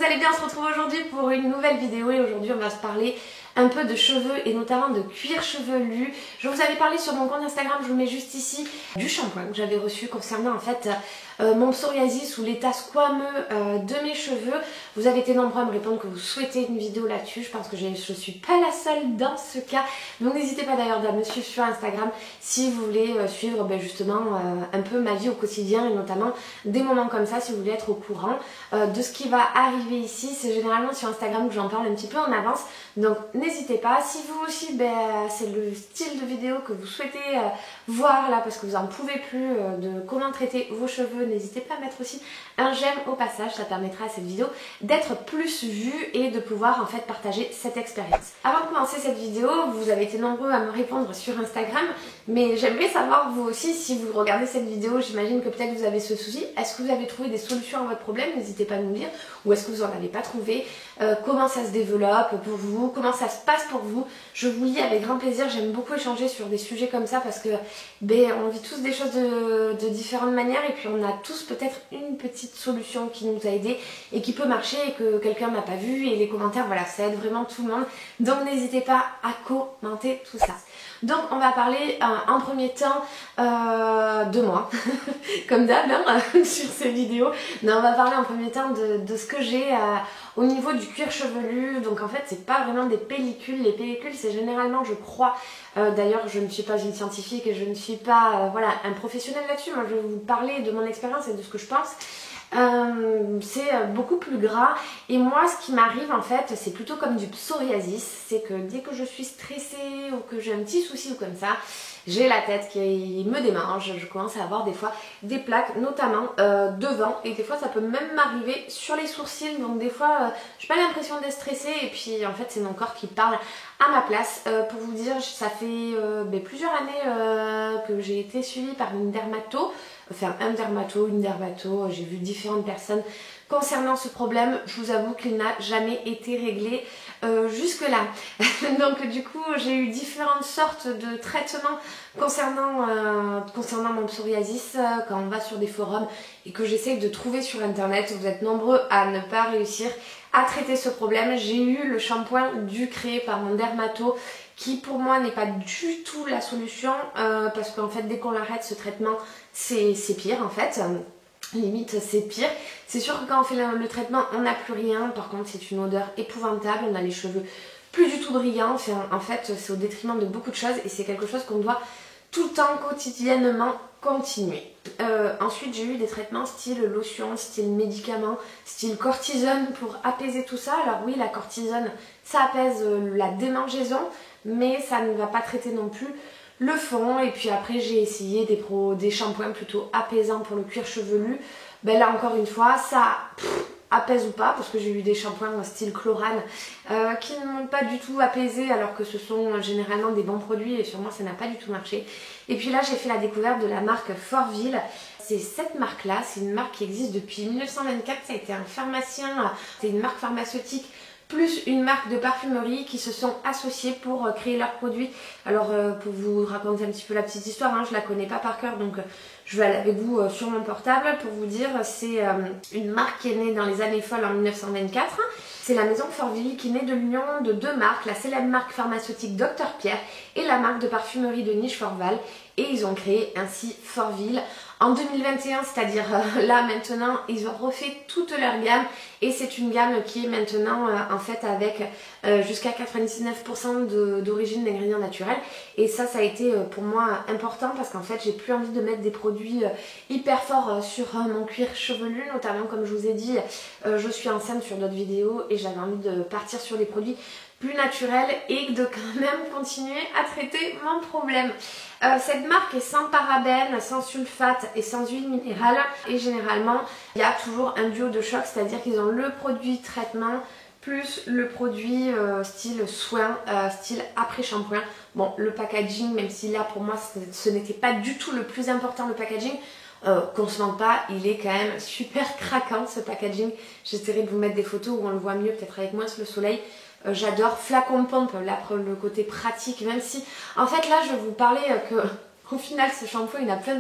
allez bien, on se retrouve aujourd'hui pour une nouvelle vidéo et aujourd'hui on va se parler un peu de cheveux et notamment de cuir chevelu. Je vous avais parlé sur mon compte Instagram, je vous mets juste ici, du shampoing que j'avais reçu concernant en fait mon psoriasis ou l'état squameux de mes cheveux. Vous avez été nombreux à me répondre que vous souhaitez une vidéo là-dessus. Je pense que je ne suis pas la seule dans ce cas. Donc n'hésitez pas d'ailleurs à me suivre sur Instagram si vous voulez suivre justement un peu ma vie au quotidien et notamment des moments comme ça si vous voulez être au courant de ce qui va arriver ici. C'est généralement sur Instagram que j'en parle un petit peu en avance. Donc n'hésitez pas. Si vous aussi c'est le style de vidéo que vous souhaitez voir là parce que vous n'en pouvez plus de comment traiter vos cheveux, n'hésitez pas à mettre aussi un j'aime au passage, ça permettra à cette vidéo d'être plus vue et de pouvoir en fait partager cette expérience. Avant de commencer cette vidéo, vous avez été nombreux à me répondre sur Instagram, mais j'aimerais savoir vous aussi si vous regardez cette vidéo, j'imagine que peut-être vous avez ce souci, est-ce que vous avez trouvé des solutions à votre problème, n'hésitez pas à nous dire, ou est-ce que vous n'en avez pas trouvé, comment ça se développe pour vous, comment ça se passe pour vous. Je vous lis avec grand plaisir, j'aime beaucoup échanger sur des sujets comme ça parce que on vit tous des choses de différentes manières et puis on a tous peut-être une petite solution qui nous a aidé et qui peut marcher et que quelqu'un n'a pas vu, et les commentaires, voilà, ça aide vraiment tout le monde. Donc n'hésitez pas à commenter tout ça. Donc on va parler en premier temps de moi, comme d'hab sur ces vidéos. Non, on va parler en premier temps de ce que j'ai au niveau du cuir chevelu. Donc en fait c'est pas vraiment des pellicules, les pellicules c'est généralement, je crois, d'ailleurs je ne suis pas une scientifique et je ne suis pas voilà, un professionnel là-dessus, moi je vais vous parler de mon expérience et de ce que je pense. C'est beaucoup plus gras et moi ce qui m'arrive en fait c'est plutôt comme du psoriasis, c'est que dès que je suis stressée ou que j'ai un petit souci ou comme ça, j'ai la tête qui me démange, je commence à avoir des fois des plaques notamment devant et des fois ça peut même m'arriver sur les sourcils, donc des fois j'ai pas l'impression d'être stressée et puis en fait c'est mon corps qui parle à ma place. Pour vous dire, ça fait plusieurs années que j'ai été suivie par une dermato, enfin un dermato, une dermato, j'ai vu différentes personnes concernant ce problème. Je vous avoue qu'il n'a jamais été réglé jusque là. Donc du coup j'ai eu différentes sortes de traitements concernant mon psoriasis quand on va sur des forums et que j'essaye de trouver sur internet. Vous êtes nombreux à ne pas réussir à traiter ce problème. J'ai eu le shampoing créé par mon dermato qui pour moi n'est pas du tout la solution parce qu'en fait dès qu'on arrête ce traitement c'est pire en fait. Limite c'est pire. C'est sûr que quand on fait le traitement on n'a plus rien, par contre c'est une odeur épouvantable, on a les cheveux plus du tout brillants, en fait c'est au détriment de beaucoup de choses et c'est quelque chose qu'on doit tout le temps quotidiennement continuer. Ensuite j'ai eu des traitements style lotion, style médicament, style cortisone pour apaiser tout ça. Alors oui, la cortisone ça apaise la démangeaison mais ça ne va pas traiter non plus le fond. Et puis après j'ai essayé des shampoings plutôt apaisants pour le cuir chevelu. Là encore une fois ça apaise ou pas, parce que j'ai eu des shampoings style chlorane qui ne m'ont pas du tout apaisé alors que ce sont généralement des bons produits et sur moi ça n'a pas du tout marché. Et puis là j'ai fait la découverte de la marque Forville. C'est cette marque là, c'est une marque qui existe depuis 1924, ça a été un pharmacien, c'est une marque pharmaceutique plus une marque de parfumerie qui se sont associés pour créer leurs produits. Alors pour vous raconter un petit peu la petite histoire, je la connais pas par cœur donc je vais aller avec vous sur mon portable pour vous dire. C'est une marque qui est née dans les années folles en 1924. C'est la maison Forville qui est née de l'union de deux marques, la célèbre marque pharmaceutique Dr Pierre et la marque de parfumerie de niche Forval, et ils ont créé ainsi Forville. En 2021, c'est-à-dire là maintenant, ils ont refait toute leur gamme et c'est une gamme qui est maintenant en fait avec jusqu'à 99% d'origine d'ingrédients naturels. Et ça a été pour moi important parce qu'en fait j'ai plus envie de mettre des produits hyper forts sur mon cuir chevelu, notamment comme je vous ai dit, je suis enceinte sur d'autres vidéos et j'avais envie de partir sur des produits plus naturel et de quand même continuer à traiter mon problème. Cette marque est sans parabènes, sans sulfate et sans huile minérale et généralement il y a toujours un duo de choc, c'est-à-dire qu'ils ont le produit traitement plus le produit style soin, style après shampoing. Bon, le packaging, même si là pour moi ce n'était pas du tout le plus important, le packaging, qu'on se mente pas, il est quand même super craquant ce packaging. J'essaierai de vous mettre des photos où on le voit mieux, peut-être avec moins le soleil. J'adore flacon pompe, là pour le côté pratique, même si en fait là je vais vous parler que au final ce shampoing il a plein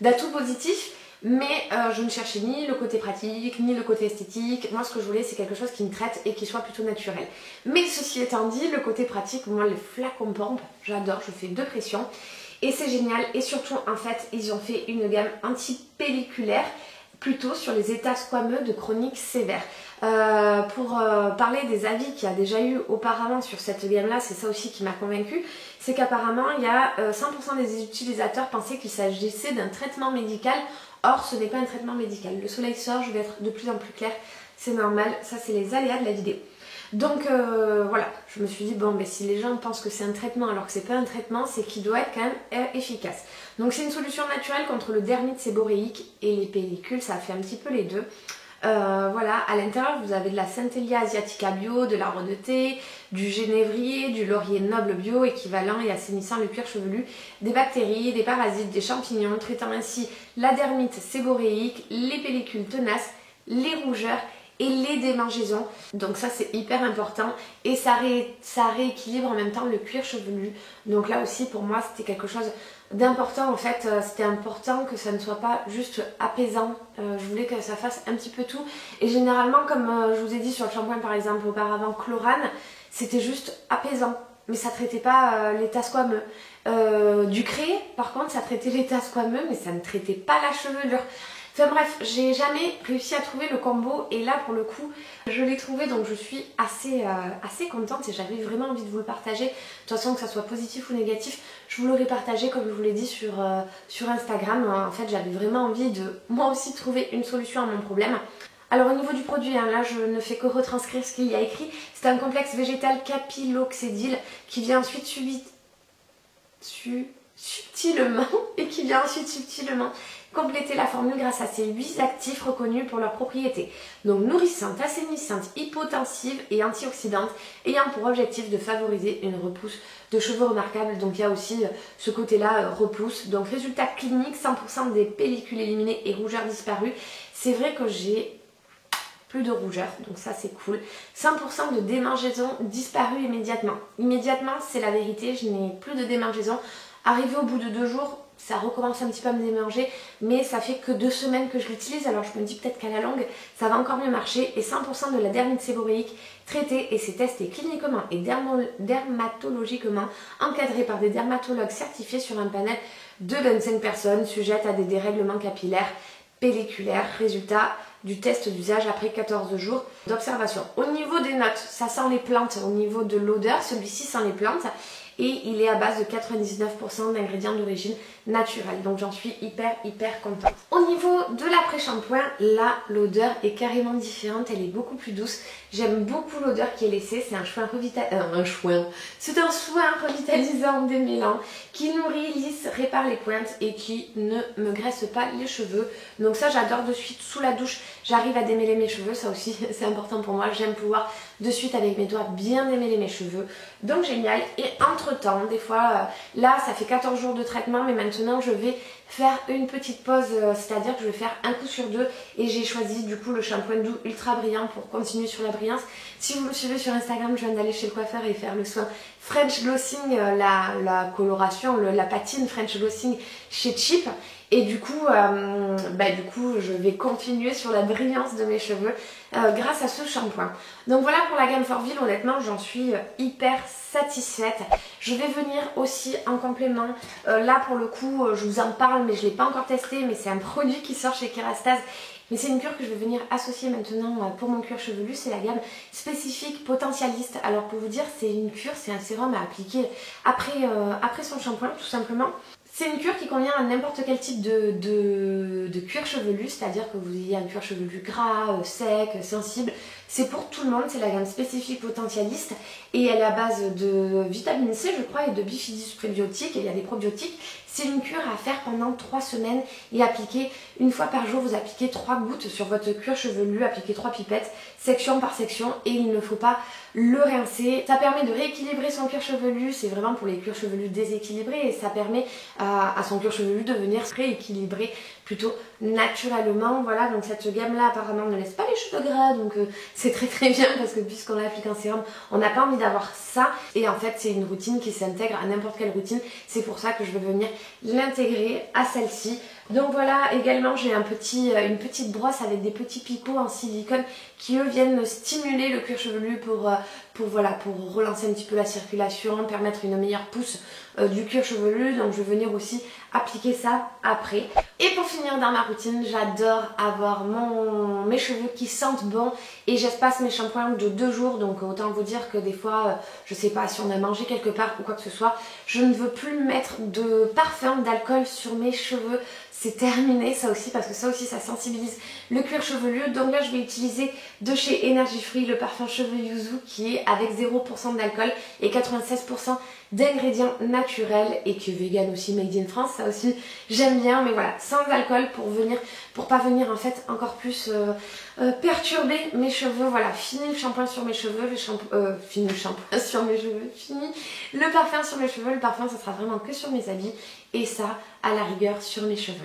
d'atouts positifs, mais je ne cherchais ni le côté pratique, ni le côté esthétique. Moi, ce que je voulais, c'est quelque chose qui me traite et qui soit plutôt naturel. Mais ceci étant dit, le côté pratique, moi, les flacons pompe, j'adore, je fais 2 pressions. Et c'est génial. Et surtout, en fait, ils ont fait une gamme anti-pelliculaire, plutôt sur les états squameux de chronique sévère. Pour parler des avis qu'il y a déjà eu auparavant sur cette gamme-là, c'est ça aussi qui m'a convaincue, c'est qu'apparemment, il y a 100% des utilisateurs pensaient qu'il s'agissait d'un traitement médical. Or, ce n'est pas un traitement médical. Le soleil sort, je vais être de plus en plus claire, c'est normal, ça c'est les aléas de la vidéo. Donc voilà, je me suis dit, bon, mais si les gens pensent que c'est un traitement alors que c'est pas un traitement, c'est qu'il doit être quand même efficace. Donc c'est une solution naturelle contre le dermite séboréique et les pellicules, ça fait un petit peu les deux. Voilà, à l'intérieur vous avez de la Centellia asiatica bio, de l'arbre de thé, du génévrier, du laurier noble bio équivalent et assainissant le cuir chevelu, des bactéries, des parasites, des champignons, traitant ainsi la dermite séboréique, les pellicules tenaces, les rougeurs et les démangeaisons. Donc ça c'est hyper important et ça rééquilibre en même temps le cuir chevelu. Donc là aussi pour moi c'était quelque chose d'important en fait, c'était important que ça ne soit pas juste apaisant, je voulais que ça fasse un petit peu tout et généralement comme je vous ai dit sur le shampoing par exemple auparavant Chlorane, c'était juste apaisant mais ça traitait pas l'état squameux. Du Cré par contre ça traitait l'état squameux mais ça ne traitait pas la chevelure. Enfin bref, j'ai jamais réussi à trouver le combo et là pour le coup je l'ai trouvé donc je suis assez contente et j'avais vraiment envie de vous le partager. De toute façon que ça soit positif ou négatif, je vous l'aurais partagé comme je vous l'ai dit sur Instagram. En fait j'avais vraiment envie de moi aussi trouver une solution à mon problème. Alors au niveau du produit, hein, là je ne fais que retranscrire ce qu'il y a écrit. C'est un complexe végétal capyloxédil qui vient ensuite subtilement compléter la formule grâce à ces 8 actifs reconnus pour leurs propriétés. Donc nourrissante, assainissante, hypotensive et antioxydante, ayant pour objectif de favoriser une repousse de cheveux remarquable. Donc il y a aussi ce côté-là, repousse. Donc résultat clinique, 100% des pellicules éliminées et rougeurs disparues. C'est vrai que j'ai plus de rougeur, donc ça c'est cool. 100% de démangeaisons disparues immédiatement. Immédiatement, c'est la vérité, je n'ai plus de démangeaisons. Arrivé au bout de 2 jours, ça recommence un petit peu à me démanger, mais ça fait que 2 semaines que je l'utilise, alors je me dis peut-être qu'à la longue, ça va encore mieux marcher. Et 100% de la dermite séboréique traitée et c'est testé cliniquement et dermatologiquement, encadré par des dermatologues certifiés sur un panel de 25 personnes sujettes à des dérèglements capillaires pelliculaires. Résultat du test d'usage après 14 jours d'observation. Au niveau des notes, ça sent les plantes. Au niveau de l'odeur, celui-ci sent les plantes. Et il est à base de 99% d'ingrédients d'origine naturelle. Donc j'en suis hyper contente. Au niveau de l'après-shampoing, là l'odeur est carrément différente, elle est beaucoup plus douce. J'aime beaucoup l'odeur qui est laissée, c'est un soin revitalisant, démêlant, qui nourrit, lisse, répare les pointes et qui ne me graisse pas les cheveux. Donc ça j'adore de suite sous la douche, j'arrive à démêler mes cheveux, ça aussi c'est important pour moi. J'aime pouvoir de suite avec mes doigts bien démêler mes cheveux. Donc génial. Et entre temps, des fois, là ça fait 14 jours de traitement, mais maintenant je vais faire une petite pause, c'est-à-dire que je vais faire un coup sur 2 et j'ai choisi du coup le shampoing doux ultra brillant pour continuer sur la brillance. Si vous me suivez sur Instagram, je viens d'aller chez le coiffeur et faire le soin French Glossing, la coloration, la patine French Glossing chez Cheap. Et du coup, je vais continuer sur la brillance de mes cheveux grâce à ce shampoing. Donc voilà pour la gamme Forville, honnêtement j'en suis hyper satisfaite. Je vais venir aussi en complément, là pour le coup je vous en parle mais je ne l'ai pas encore testé, mais c'est un produit qui sort chez Kerastase. Mais c'est une cure que je vais venir associer maintenant pour mon cuir chevelu, c'est la gamme spécifique potentialiste. Alors pour vous dire, c'est une cure, c'est un sérum à appliquer après son shampoing tout simplement. C'est une cure qui convient à n'importe quel type de cuir chevelu, c'est-à-dire que vous ayez un cuir chevelu gras, sec, sensible. C'est pour tout le monde, c'est la gamme spécifique potentialiste et elle est à base de vitamine C je crois et de bifidus prébiotiques et il y a des probiotiques. C'est une cure à faire pendant 3 semaines et appliquer une fois par jour. Vous appliquez 3 gouttes sur votre cuir chevelu, appliquez 3 pipettes, section par section et il ne faut pas le rincer. Ça permet de rééquilibrer son cuir chevelu, c'est vraiment pour les cuirs chevelus déséquilibrés et ça permet à son cuir chevelu de venir rééquilibrer plutôt naturellement. Voilà, donc cette gamme là apparemment ne laisse pas les cheveux gras, donc c'est très bien parce que puisqu'on applique un sérum, on n'a pas envie d'avoir ça. Et en fait c'est une routine qui s'intègre à n'importe quelle routine, c'est pour ça que je vais venir l'intégrer à celle-ci. Donc voilà, également j'ai une petite brosse avec des petits picots en silicone qui eux viennent stimuler le cuir chevelu pour relancer un petit peu la circulation, permettre une meilleure pousse du cuir chevelu. Donc je vais venir aussi appliquer ça après. Et pour finir dans ma routine, j'adore avoir mes cheveux qui sentent bon et j'espace mes shampoings de 2 jours. Donc autant vous dire que des fois, je sais pas si on a mangé quelque part ou quoi que ce soit, je ne veux plus mettre de parfum, d'alcool sur mes cheveux. C'est terminé ça aussi parce que ça aussi ça sensibilise le cuir chevelu. Donc là je vais utiliser de chez Energy Free le parfum cheveux Yuzu qui est avec 0% d'alcool et 96% d'ingrédients naturels et qui est vegan aussi, made in France. Ça aussi j'aime bien, mais voilà, sans alcool pour pas venir en fait encore plus perturber mes cheveux. Voilà, fini le shampoing sur mes cheveux, fini le shampoing sur mes cheveux, fini le parfum sur mes cheveux. Le parfum ça sera vraiment que sur mes habits et ça à la rigueur sur mes cheveux.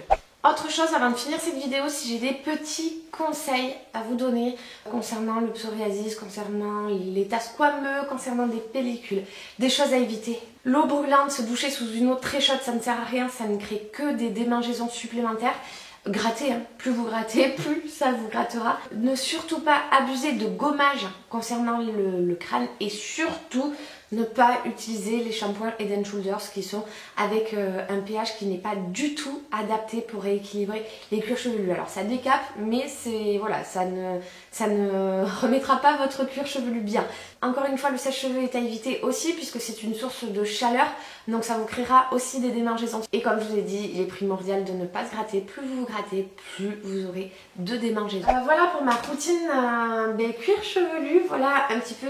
Autre chose avant de finir cette vidéo, si j'ai des petits conseils à vous donner concernant le psoriasis, concernant les tas squameux, concernant des pellicules, des choses à éviter. L'eau brûlante, se doucher sous une eau très chaude, ça ne sert à rien, ça ne crée que des démangeaisons supplémentaires. Grattez, hein. Plus vous grattez, plus ça vous grattera. Ne surtout pas abuser de gommage concernant le crâne et surtout ne pas utiliser les shampoings Head & Shoulders qui sont avec un pH qui n'est pas du tout adapté pour rééquilibrer les cuirs chevelus. Alors ça décape, mais voilà, ça ne remettra pas votre cuir chevelu bien. Encore une fois, le sèche-cheveux est à éviter aussi puisque c'est une source de chaleur, donc ça vous créera aussi des démangeaisons. Et comme je vous ai dit, il est primordial de ne pas se gratter. Plus vous vous grattez, plus vous aurez de démangeaisons. Voilà pour ma routine cuir chevelu. Voilà un petit peu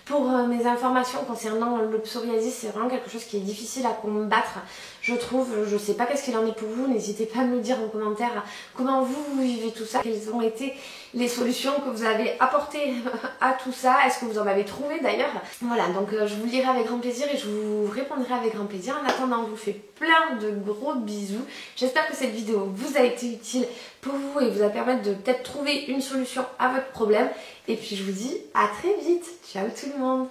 pour mes informations concernant le psoriasis. C'est vraiment quelque chose qui est difficile à combattre, je trouve. Je sais pas qu'est-ce qu'il en est pour vous, n'hésitez pas à me le dire en commentaire comment vous vivez tout ça, quelles ont été les solutions que vous avez apportées à tout ça, est-ce que vous en avez trouvé d'ailleurs. Voilà, donc je vous le lirai avec grand plaisir et je vous répondrai avec grand plaisir. En attendant, je vous fais plein de gros bisous. J'espère que cette vidéo vous a été utile pour vous et vous a permis de peut-être trouver une solution à votre problème. Et puis je vous dis à très vite. Ciao tout le monde.